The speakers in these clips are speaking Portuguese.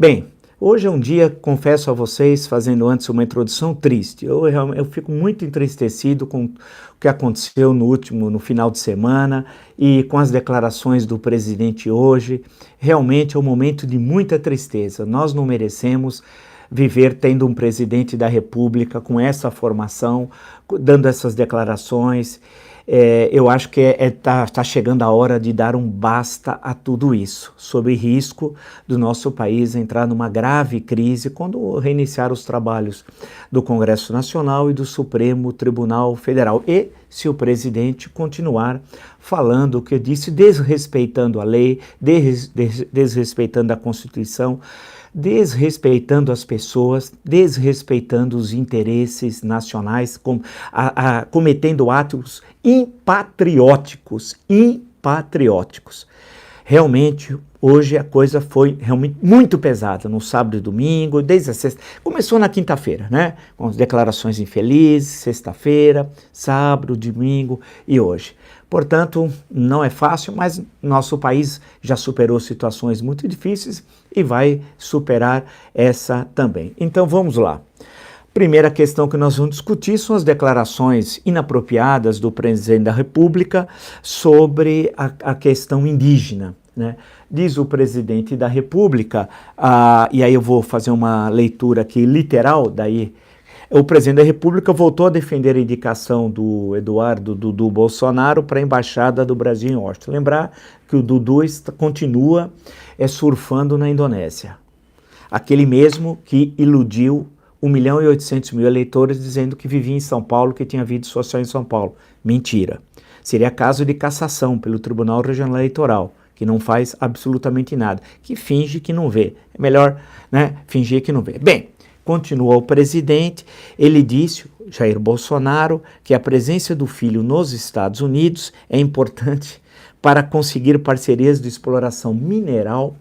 Bem, hoje é um dia, confesso a vocês, fazendo antes uma introdução triste. Eu fico muito entristecido com o que aconteceu no final de semana e com as declarações do presidente hoje. Realmente é um momento de muita tristeza. Nós não merecemos viver tendo um presidente da República com essa formação, dando essas declarações. Eu acho que tá chegando a hora de dar um basta a tudo isso, sob risco do nosso país entrar numa grave crise quando reiniciar os trabalhos do Congresso Nacional e do Supremo Tribunal Federal. E se o presidente continuar falando o que eu disse, desrespeitando a lei, desrespeitando a Constituição, desrespeitando as pessoas, desrespeitando os interesses nacionais, cometendo atos impatrióticos. Realmente, hoje a coisa foi realmente muito pesada, no sábado e domingo, desde a sexta. Começou na quinta-feira, né? Com as declarações infelizes, sexta-feira, sábado, domingo e hoje. Portanto, não é fácil, mas nosso país já superou situações muito difíceis e vai superar essa também. Então vamos lá. Primeira questão que nós vamos discutir são as declarações inapropriadas do presidente da República sobre a questão indígena, né? Diz o presidente da República, e aí eu vou fazer uma leitura aqui literal, daí o presidente da República voltou a defender a indicação do Eduardo Dudu Bolsonaro para a Embaixada do Brasil em Washington. Lembrar que o Dudu continua surfando na Indonésia. Aquele mesmo que iludiu 1.800.000 eleitores dizendo que vivia em São Paulo, que tinha vida social em São Paulo. Mentira. Seria caso de cassação pelo Tribunal Regional Eleitoral, que não faz absolutamente nada, que finge que não vê. É melhor, né, fingir que não vê. Bem, continua o presidente, ele disse, Jair Bolsonaro, que a presença do filho nos Estados Unidos é importante para conseguir parcerias de exploração mineral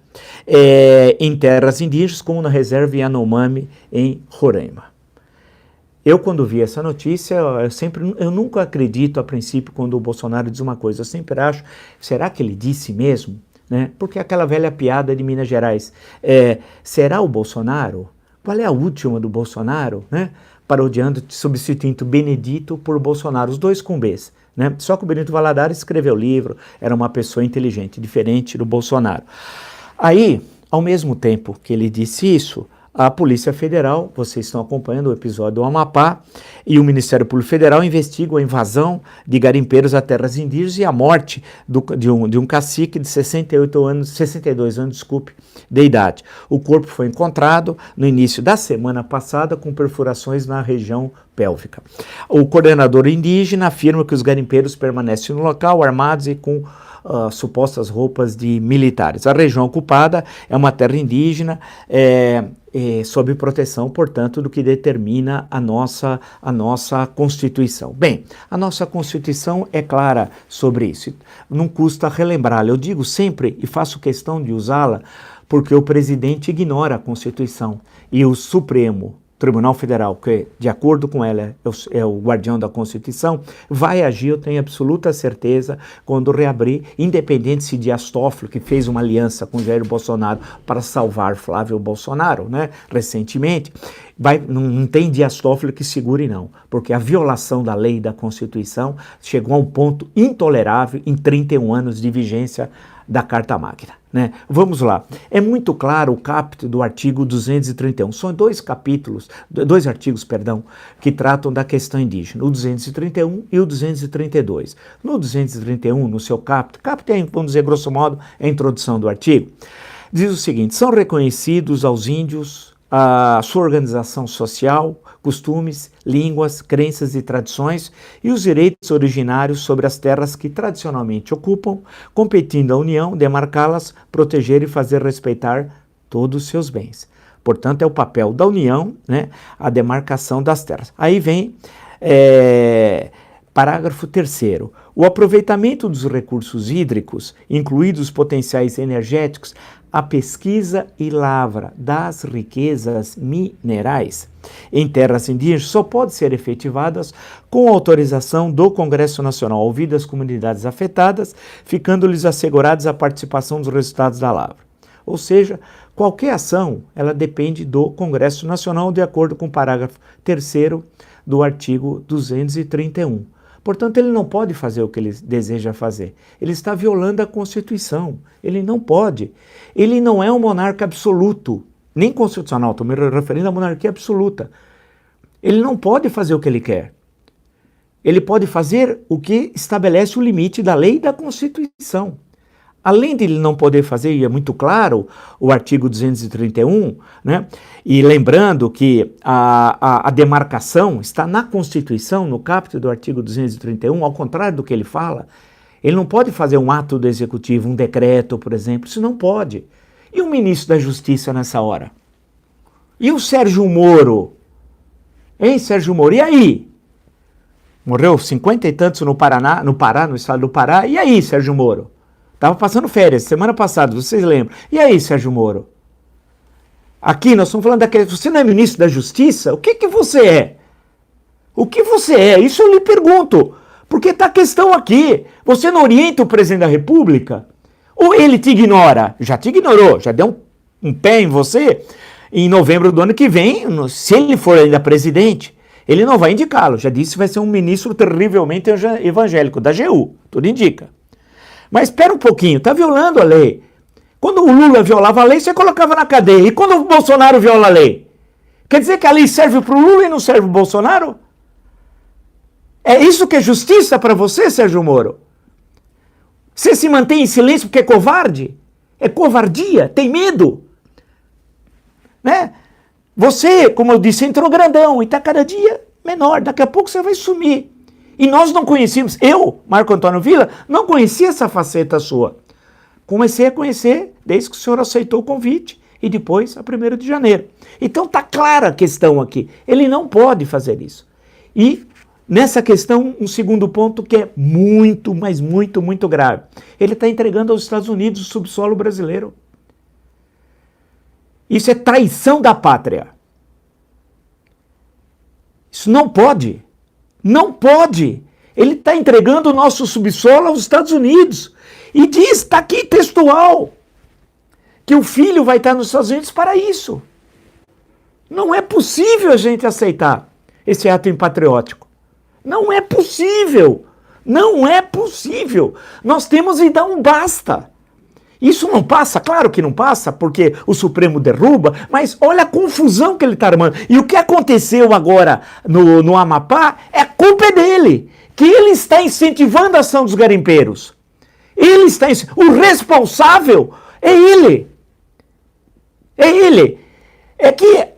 em terras indígenas, como na reserva Yanomami, em Roraima. Eu, quando vi essa notícia, eu nunca acredito, a princípio, quando o Bolsonaro diz uma coisa, eu sempre acho, será que ele disse mesmo? Né? Porque aquela velha piada de Minas Gerais, será o Bolsonaro? Qual é a última do Bolsonaro? Né? Parodiando, substituindo Benedito por Bolsonaro, os dois com Bs. Né? Só que o Benedito Valadares escreveu o livro, era uma pessoa inteligente, diferente do Bolsonaro. Aí, ao mesmo tempo que ele disse isso, a Polícia Federal, vocês estão acompanhando o episódio do Amapá, e o Ministério Público Federal investigam a invasão de garimpeiros a terras indígenas e a morte de um cacique de 62 anos, de idade. O corpo foi encontrado no início da semana passada com perfurações na região pélvica. O coordenador indígena afirma que os garimpeiros permanecem no local armados e com supostas roupas de militares. A região ocupada é uma terra indígena sob proteção, portanto, do que determina a nossa Constituição. Bem, a nossa Constituição é clara sobre isso, não custa relembrá-la. Eu digo sempre e faço questão de usá-la porque o presidente ignora a Constituição e o Supremo Tribunal Federal, que de acordo com ela é o guardião da Constituição, vai agir, eu tenho absoluta certeza, quando reabrir, independente se Dias Toffoli, que fez uma aliança com Jair Bolsonaro para salvar Flávio Bolsonaro, né, recentemente, não tem Dias Toffoli que segure não, porque a violação da lei e da Constituição chegou a um ponto intolerável em 31 anos de vigência da Carta Magna. Né? Vamos lá. É muito claro o caput do artigo 231. São dois artigos, que tratam da questão indígena, o 231 e o 232. No 231, no seu caput é, vamos dizer, grosso modo, a introdução do artigo, diz o seguinte: são reconhecidos aos índios a sua organização social, costumes, línguas, crenças e tradições e os direitos originários sobre as terras que tradicionalmente ocupam, competindo à União demarcá-las, proteger e fazer respeitar todos os seus bens. Portanto, é o papel da União, né, a demarcação das terras. Aí vem parágrafo 3º. O aproveitamento dos recursos hídricos, incluídos os potenciais energéticos, a pesquisa e lavra das riquezas minerais em terras indígenas só pode ser efetivadas com autorização do Congresso Nacional, ouvidas as comunidades afetadas, ficando-lhes asseguradas a participação dos resultados da lavra. Ou seja, qualquer ação, ela depende do Congresso Nacional, de acordo com o parágrafo 3º do artigo 231. Portanto, ele não pode fazer o que ele deseja fazer. Ele está violando a Constituição. Ele não pode. Ele não é um monarca absoluto, nem constitucional, estou me referindo à monarquia absoluta. Ele não pode fazer o que ele quer. Ele pode fazer o que estabelece o limite da lei e da Constituição. Além de ele não poder fazer, e é muito claro, o artigo 231, né? E lembrando que a demarcação está na Constituição, no caput do artigo 231, ao contrário do que ele fala, ele não pode fazer um ato do executivo, um decreto, por exemplo, isso não pode. E o ministro da Justiça nessa hora? E o Sérgio Moro? Hein, Sérgio Moro? E aí? Morreu 50 e tantos no Paraná, no estado do Pará, e aí, Sérgio Moro? Estava passando férias, semana passada, vocês lembram. E aí, Sérgio Moro? Aqui nós estamos falando daquele... Você não é ministro da Justiça? O que que você é? O que você é? Isso eu lhe pergunto. Porque está a questão aqui. Você não orienta o presidente da República? Ou ele te ignora? Já te ignorou, já deu um pé em você. Em novembro do ano que vem, se ele for ainda presidente, ele não vai indicá-lo. Já disse que vai ser um ministro terrivelmente evangélico, da AGU. Tudo indica. Mas espera um pouquinho, está violando a lei. Quando o Lula violava a lei, você colocava na cadeia. E quando o Bolsonaro viola a lei? Quer dizer que a lei serve para o Lula e não serve para o Bolsonaro? É isso que é justiça para você, Sérgio Moro? Você se mantém em silêncio porque é covarde? É covardia? Tem medo? Né? Você, como eu disse, entrou grandão e está cada dia menor. Daqui a pouco você vai sumir. E nós não conhecíamos, eu, Marco Antônio Villa, não conhecia essa faceta sua. Comecei a conhecer desde que o senhor aceitou o convite e depois a 1º de janeiro. Então está clara a questão aqui. Ele não pode fazer isso. E nessa questão, um segundo ponto que é muito, mas muito, muito grave. Ele está entregando aos Estados Unidos o subsolo brasileiro. Isso é traição da pátria. Isso não pode. Não pode. Ele está entregando o nosso subsolo aos Estados Unidos. E diz, está aqui textual, que o filho vai estar nos Estados Unidos para isso. Não é possível a gente aceitar esse ato impatriótico. Não é possível. Não é possível. Nós temos que dar um basta. Isso não passa? Claro que não passa, porque o Supremo derruba, mas olha a confusão que ele está armando. E o que aconteceu agora no Amapá, a culpa é dele, que ele está incentivando a ação dos garimpeiros. Ele está o responsável é ele. É ele. É que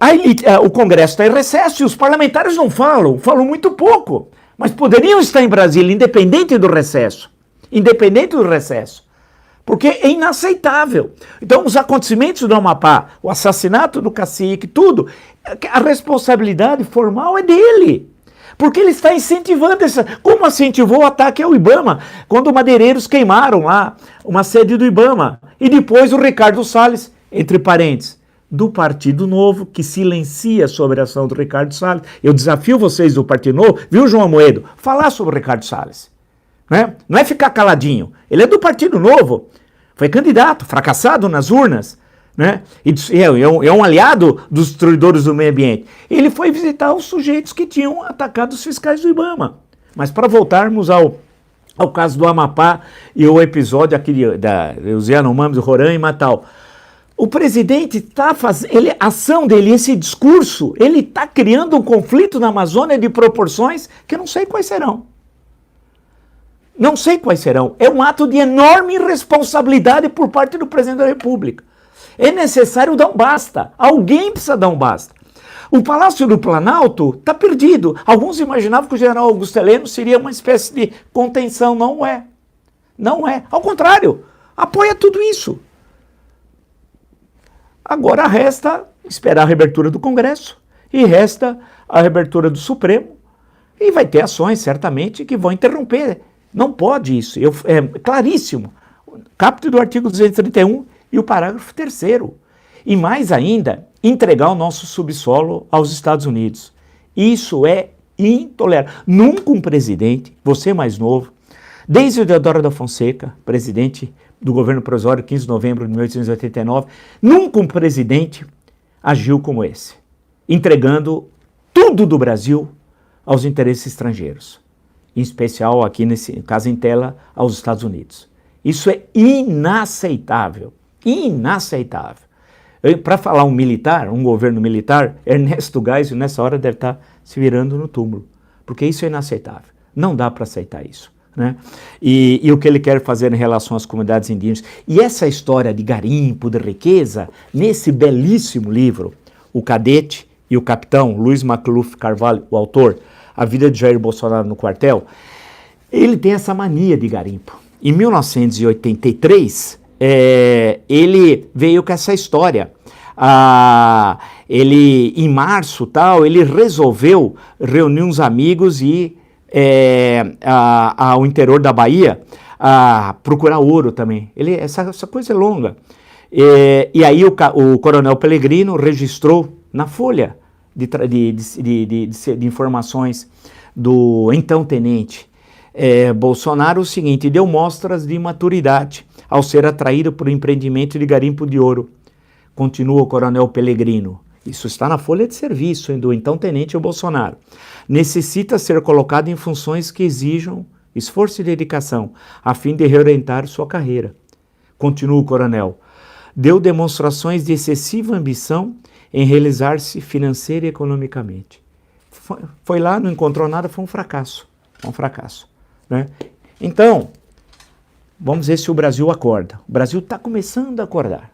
o Congresso está em recesso e os parlamentares não falam muito pouco, mas poderiam estar em Brasília, independente do recesso. Independente do recesso. Porque é inaceitável. Então, os acontecimentos do Amapá, o assassinato do cacique, tudo, a responsabilidade formal é dele. Porque ele está incentivando como incentivou o ataque ao Ibama, quando madeireiros queimaram lá uma sede do Ibama. E depois o Ricardo Salles, entre parênteses, do Partido Novo, que silencia sobre a ação do Ricardo Salles. Eu desafio vocês do Partido Novo, viu, João Amoedo, falar sobre o Ricardo Salles. Né? Não é ficar caladinho. Ele é do Partido Novo, foi candidato, fracassado nas urnas, né? E é um aliado dos destruidores do meio ambiente. Ele foi visitar os sujeitos que tinham atacado os fiscais do Ibama. Mas para voltarmos ao caso do Amapá e o episódio aqui da Yanomami, do Roraima e tal, o presidente está fazendo, a ação dele, esse discurso, ele está criando um conflito na Amazônia de proporções que eu não sei quais serão. Não sei quais serão. É um ato de enorme irresponsabilidade por parte do presidente da República. É necessário dar um basta. Alguém precisa dar um basta. O Palácio do Planalto está perdido. Alguns imaginavam que o general Augusto Heleno seria uma espécie de contenção. Não é. Não é. Ao contrário, apoia tudo isso. Agora resta esperar a reabertura do Congresso e resta a reabertura do Supremo. E vai ter ações, certamente, que vão interromper. Não pode isso, é claríssimo. Caput do artigo 231 e o parágrafo 3º. E mais ainda, entregar o nosso subsolo aos Estados Unidos. Isso é intolerável. Nunca um presidente, você mais novo, desde o Deodoro da Fonseca, presidente do governo provisório, 15 de novembro de 1889, nunca um presidente agiu como esse, entregando tudo do Brasil aos interesses estrangeiros, em especial aqui nesse caso em tela aos Estados Unidos. Isso é inaceitável, inaceitável. Para falar um militar, um governo militar, Ernesto Geisel nessa hora deve estar se virando no túmulo, porque isso é inaceitável, não dá para aceitar isso. Né? E o que ele quer fazer em relação às comunidades indígenas. E essa história de garimpo, de riqueza, nesse belíssimo livro, O Cadete e o Capitão, Luiz McLuff Carvalho, o autor, A Vida de Jair Bolsonaro no Quartel, ele tem essa mania de garimpo. Em 1983, ele veio com essa história. Ele, em março, ele resolveu reunir uns amigos e ao interior da Bahia, procurar ouro também. Essa coisa é longa. E aí o coronel Pellegrino registrou na folha de informações do então tenente Bolsonaro o seguinte: deu mostras de imaturidade ao ser atraído por um empreendimento de garimpo de ouro. Continua o coronel Pellegrino. Isso está na folha de serviço do então tenente Bolsonaro. Necessita ser colocado em funções que exijam esforço e dedicação, a fim de reorientar sua carreira. Continua o coronel. Deu demonstrações de excessiva ambição em realizar-se financeira e economicamente. Foi lá, não encontrou nada, foi um fracasso. Né? Então, vamos ver se o Brasil acorda. O Brasil está começando a acordar.